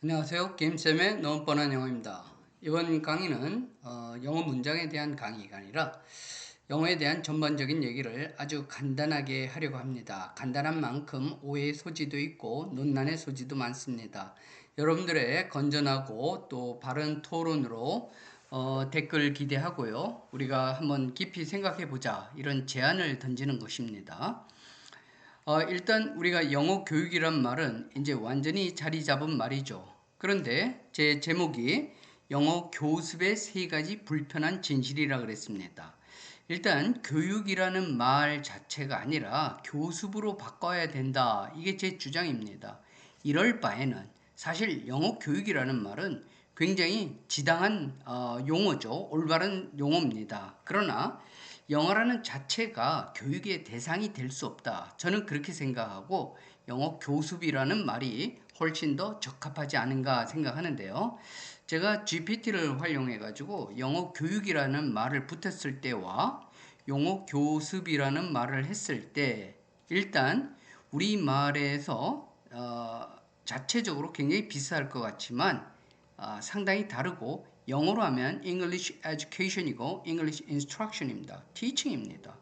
안녕하세요. 김쌤의 너무 뻔한 영어입니다. 이번 강의는 영어 문장에 대한 강의가 아니라 영어에 대한 전반적인 얘기를 아주 간단하게 하려고 합니다. 간단한 만큼 오해의 소지도 있고 논란의 소지도 많습니다. 여러분들의 건전하고 또 바른 토론으로 댓글 기대하고요. 우리가 한번 깊이 생각해 보자, 이런 제안을 던지는 것입니다. 일단 우리가 영어 교육이란 말은 이제 완전히 자리 잡은 말이죠. 그런데 제 제목이 영어 교습의 세 가지 불편한 진실이라 그랬습니다. 일단 교육이라는 말 자체가 아니라 교습으로 바꿔야 된다. 이게 제 주장입니다. 이럴 바에는 사실 영어 교육이라는 말은 굉장히 지당한 용어죠. 올바른 용어입니다. 그러나 영어라는 자체가 교육의 대상이 될 수 없다. 저는 그렇게 생각하고 영어 교습이라는 말이 훨씬 더 적합하지 않은가 생각하는데요. 제가 GPT를 활용해 가지고 영어 교육이라는 말을 붙였을 때와 영어 교습이라는 말을 했을 때 일단 우리말에서 자체적으로 굉장히 비슷할 것 같지만 상당히 다르고, 영어로 하면 English Education이고 English Instruction입니다. Teaching입니다.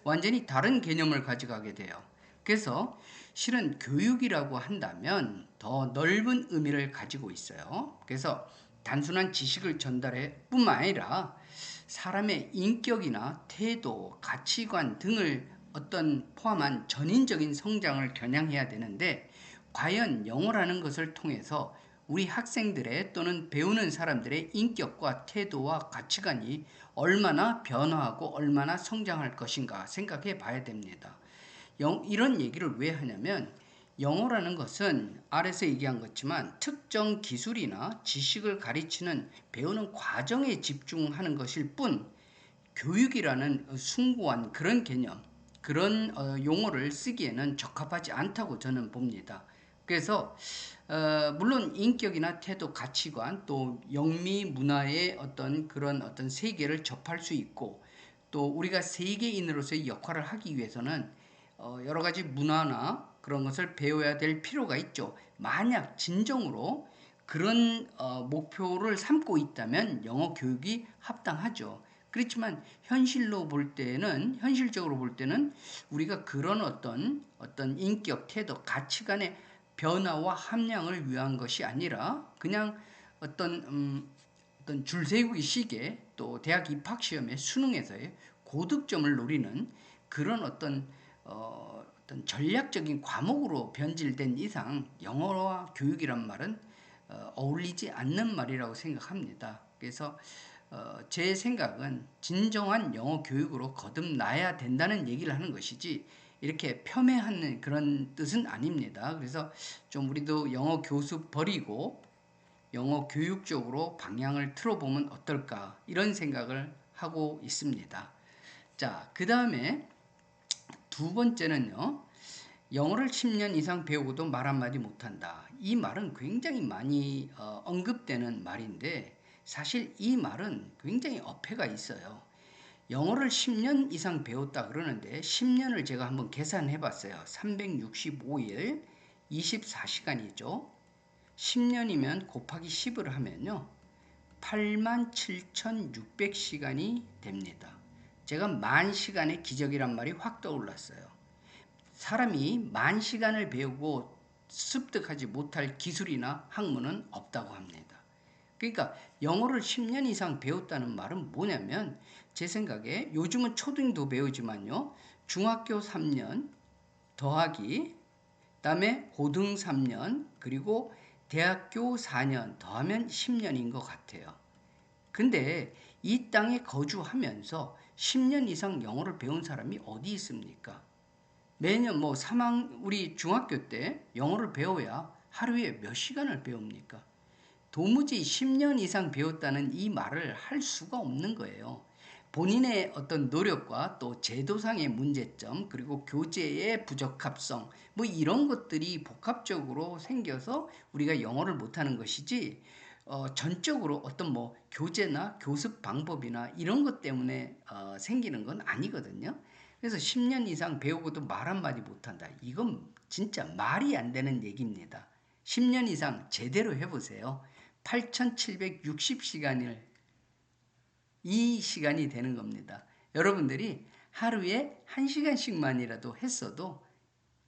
완전히 다른 개념을 가져가게 돼요. 그래서 실은 교육이라고 한다면 더 넓은 의미를 가지고 있어요. 그래서 단순한 지식을 전달해 뿐만 아니라 사람의 인격이나 태도, 가치관 등을 포함한 전인적인 성장을 겨냥해야 되는데, 과연 영어라는 것을 통해서 우리 학생들의 또는 배우는 사람들의 인격과 태도와 가치관이 얼마나 변화하고 얼마나 성장할 것인가 생각해 봐야 됩니다. 이런 얘기를 왜 하냐면, 영어라는 것은 아래서 얘기한 것지만 특정 기술이나 지식을 가르치는 배우는 과정에 집중하는 것일 뿐, 교육이라는 숭고한 그런 개념, 그런 용어를 쓰기에는 적합하지 않다고 저는 봅니다. 그래서 물론 인격이나 태도, 가치관, 또 영미 문화의 그런 세계를 접할 수 있고, 또 우리가 세계인으로서의 역할을 하기 위해서는 여러 가지 문화나 그런 것을 배워야 될 필요가 있죠. 만약 진정으로 그런 목표를 삼고 있다면 영어 교육이 합당하죠. 그렇지만 현실적으로 볼 때는 우리가 그런 어떤 인격, 태도, 가치관의 변화와 함량을 위한 것이 아니라 그냥 어떤 줄세우기 시기에, 또 대학 입학 시험의 수능에서의 고득점을 노리는 그런 어떤 전략적인 과목으로 변질된 이상 영어와 교육이란 말은 어울리지 않는 말이라고 생각합니다. 그래서 제 생각은 진정한 영어 교육으로 거듭나야 된다는 얘기를 하는 것이지, 이렇게 폄훼하는 그런 뜻은 아닙니다. 그래서 좀 우리도 영어 교습 버리고 영어 교육 쪽으로 방향을 틀어보면 어떨까, 이런 생각을 하고 있습니다. 자, 그 다음에 두 번째는요, 영어를 10년 이상 배우고도 말 한마디 못한다. 이 말은 굉장히 많이 언급되는 말인데, 사실 이 말은 굉장히 어폐가 있어요. 영어를 10년 이상 배웠다 그러는데 10년을 제가 한번 계산해 봤어요. 365일 24시간이죠. 10년이면 곱하기 10을 하면요, 87,600시간이 됩니다. 제가 만 시간의 기적이란 말이 확 떠올랐어요. 사람이 만 시간을 배우고 습득하지 못할 기술이나 학문은 없다고 합니다. 그러니까 영어를 10년 이상 배웠다는 말은 뭐냐면, 제 생각에 요즘은 초등도 배우지만요, 중학교 3년 더하기 그다음에 고등 3년 그리고 대학교 4년 더하면 10년인 것 같아요. 근데 이 땅에 거주하면서 10년 이상 영어를 배운 사람이 어디 있습니까? 매년 우리 중학교 때 영어를 배워야 하루에 몇 시간을 배웁니까? 도무지 10년 이상 배웠다는 이 말을 할 수가 없는 거예요. 본인의 어떤 노력과 또 제도상의 문제점, 그리고 교재의 부적합성, 이런 것들이 복합적으로 생겨서 우리가 영어를 못하는 것이지, 전적으로 교재나 교습 방법이나 이런 것 때문에 생기는 건 아니거든요. 그래서 10년 이상 배우고도 말 한마디 못한다. 이건 진짜 말이 안 되는 얘기입니다. 10년 이상 제대로 해보세요. 8,760시간을 이 시간이 되는 겁니다. 여러분들이 하루에 1시간씩만이라도 했어도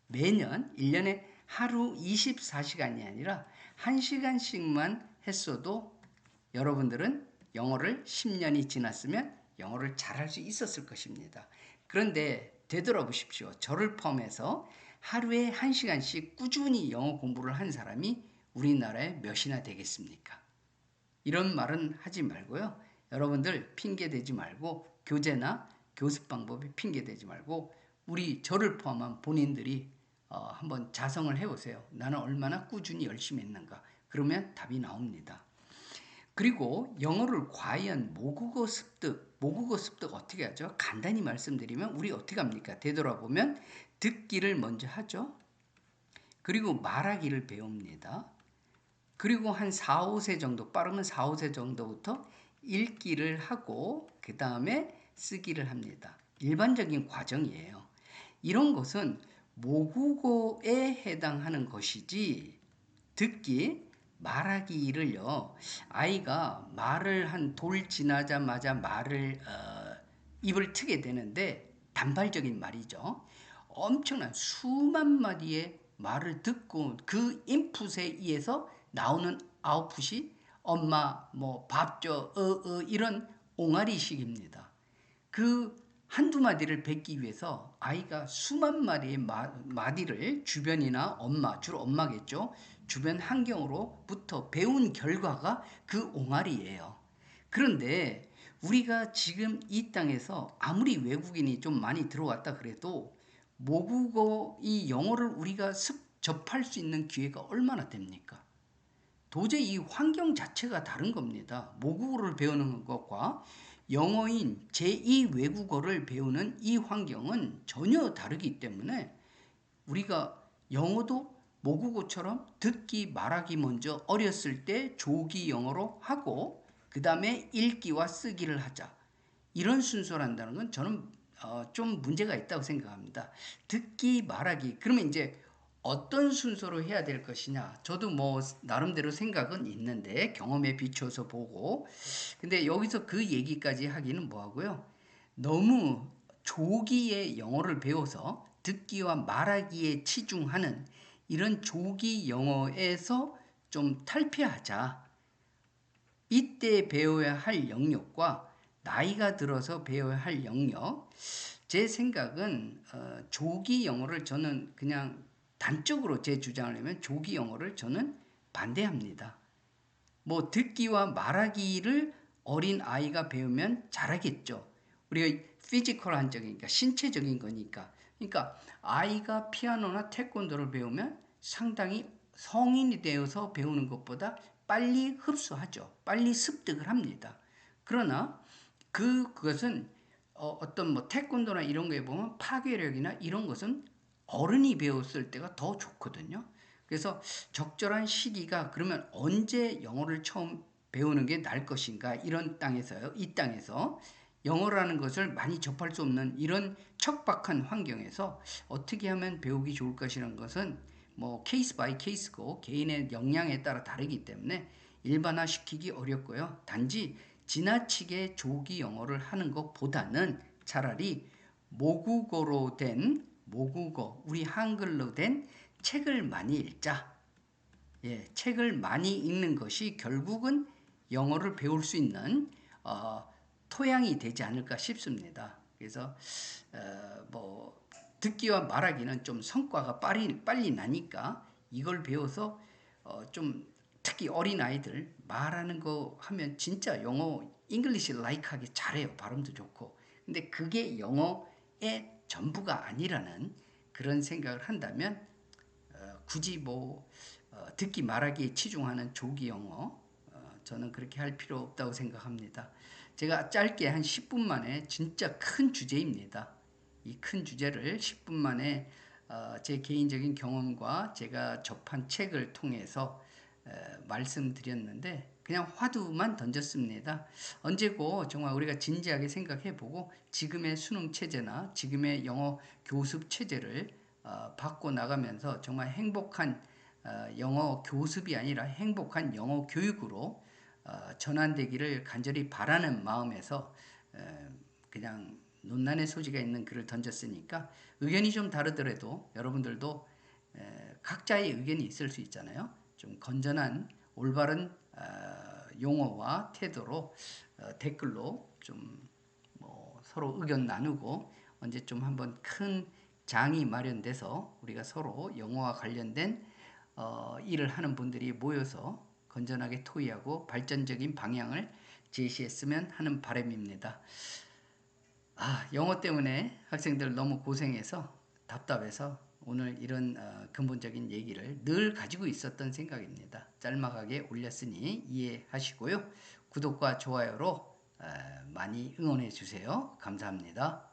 매년 1년에 하루 24시간이 아니라 1시간씩만 했어도 여러분들은 영어를 10년이 지났으면 영어를 잘할 수 있었을 것입니다. 그런데 되돌아보십시오. 저를 포함해서 하루에 1시간씩 꾸준히 영어 공부를 한 사람이 우리나라에 몇이나 되겠습니까? 이런 말은 하지 말고요. 여러분들 핑계 대지 말고 교재나 교습 방법에 핑계 대지 말고 우리 저를 포함한 본인들이 한번 자성을 해보세요. 나는 얼마나 꾸준히 열심히 했는가. 그러면 답이 나옵니다. 그리고 영어를 과연 모국어 습득 어떻게 하죠? 간단히 말씀드리면 우리 어떻게 합니까? 되돌아보면 듣기를 먼저 하죠. 그리고 말하기를 배웁니다. 그리고 한 4, 5세 정도, 빠르면 4, 5세 정도부터 읽기를 하고 그 다음에 쓰기를 합니다. 일반적인 과정이에요. 이런 것은 모국어에 해당하는 것이지 듣기, 말하기를요. 아이가 말을 한 돌 지나자마자 입을 트게 되는데 단발적인 말이죠. 엄청난 수만 마디의 말을 듣고 그 인풋에 의해서 나오는 아웃풋이 엄마 뭐 밥 줘, 이런 옹알이식입니다. 그 한두 마디를 뱉기 위해서 아이가 수만 마리의 마디를 주변이나 엄마, 주로 엄마겠죠. 주변 환경으로부터 배운 결과가 그 옹알이에요. 그런데 우리가 지금 이 땅에서 아무리 외국인이 좀 많이 들어왔다 그래도 모국어 이 영어를 우리가 접할 수 있는 기회가 얼마나 됩니까? 도저히 이 환경 자체가 다른 겁니다. 모국어를 배우는 것과 영어인 제2 외국어를 배우는 이 환경은 전혀 다르기 때문에 우리가 영어도 모국어처럼 듣기, 말하기 먼저 어렸을 때 조기 영어로 하고 그 다음에 읽기와 쓰기를 하자. 이런 순서를 한다는 건 저는 좀 문제가 있다고 생각합니다. 듣기, 말하기. 그러면 이제 어떤 순서로 해야 될 것이냐. 저도 뭐 나름대로 생각은 있는데 경험에 비춰서 보고. 근데 여기서 그 얘기까지 하기는 뭐하고요. 너무 조기에 영어를 배워서 듣기와 말하기에 치중하는 이런 조기 영어에서 좀 탈피하자. 이때 배워야 할 영역과 나이가 들어서 배워야 할 영역. 제 생각은 조기 영어를 저는 그냥 단적으로 제 주장을 하면 조기 영어를 저는 반대합니다. 뭐 듣기와 말하기를 어린 아이가 배우면 잘하겠죠. 우리가 피지컬한 적이니까 신체적인 거니까. 그러니까 아이가 피아노나 태권도를 배우면 상당히 성인이 되어서 배우는 것보다 빨리 흡수하죠. 빨리 습득을 합니다. 그러나 그것은 어떤 뭐 태권도나 이런 거에 보면 파괴력이나 이런 것은 어른이 배웠을 때가 더 좋거든요. 그래서 적절한 시기가 그러면 언제 영어를 처음 배우는 게 나을 것인가 이런 땅에서요. 이 땅에서 영어라는 것을 많이 접할 수 없는 이런 척박한 환경에서 어떻게 하면 배우기 좋을 것이라는 것은 뭐 케이스 바이 케이스고 개인의 역량에 따라 다르기 때문에 일반화시키기 어렵고요. 단지 지나치게 조기 영어를 하는 것보다는 차라리 모국어로 된 모국어, 우리 한글로 된 책을 많이 읽자. 예, 책을 많이 읽는 것이 결국은 영어를 배울 수 있는 토양이 되지 않을까 싶습니다. 그래서 뭐 듣기와 말하기는 좀 성과가 빨리 나니까 이걸 배워서 좀 특히 어린 아이들 말하는 거 하면 진짜 영어 잉글리시 라이크하게 잘해요. 발음도 좋고. 근데 그게 영어의 전부가 아니라는 그런 생각을 한다면 굳이 뭐 듣기 말하기에 치중하는 조기 영어 저는 그렇게 할 필요 없다고 생각합니다. 제가 짧게 한 10분 만에 진짜 큰 주제입니다. 이 큰 주제를 10분 만에 제 개인적인 경험과 제가 접한 책을 통해서 말씀드렸는데 그냥 화두만 던졌습니다. 언제고 정말 우리가 진지하게 생각해보고 지금의 수능 체제나 지금의 영어 교습 체제를 바꿔 나가면서 정말 행복한 영어 교습이 아니라 행복한 영어 교육으로 전환되기를 간절히 바라는 마음에서 그냥 논란의 소지가 있는 글을 던졌으니까 의견이 좀 다르더라도 여러분들도 각자의 의견이 있을 수 있잖아요. 좀 건전한 올바른 용어와 태도로 댓글로 좀 뭐 서로 의견 나누고 언제좀 한번 큰 장이 마련돼서 우리가 서로 영어와 관련된 일을 하는 분들이 모여서 건전하게 토의하고 발전적인 방향을 제시했으면 하는 바람입니다. 영어 때문에 학생들 너무 고생해서 답답해서 오늘 이런 근본적인 얘기를 늘 가지고 있었던 생각입니다. 짤막하게 올렸으니 이해하시고요. 구독과 좋아요로 많이 응원해 주세요. 감사합니다.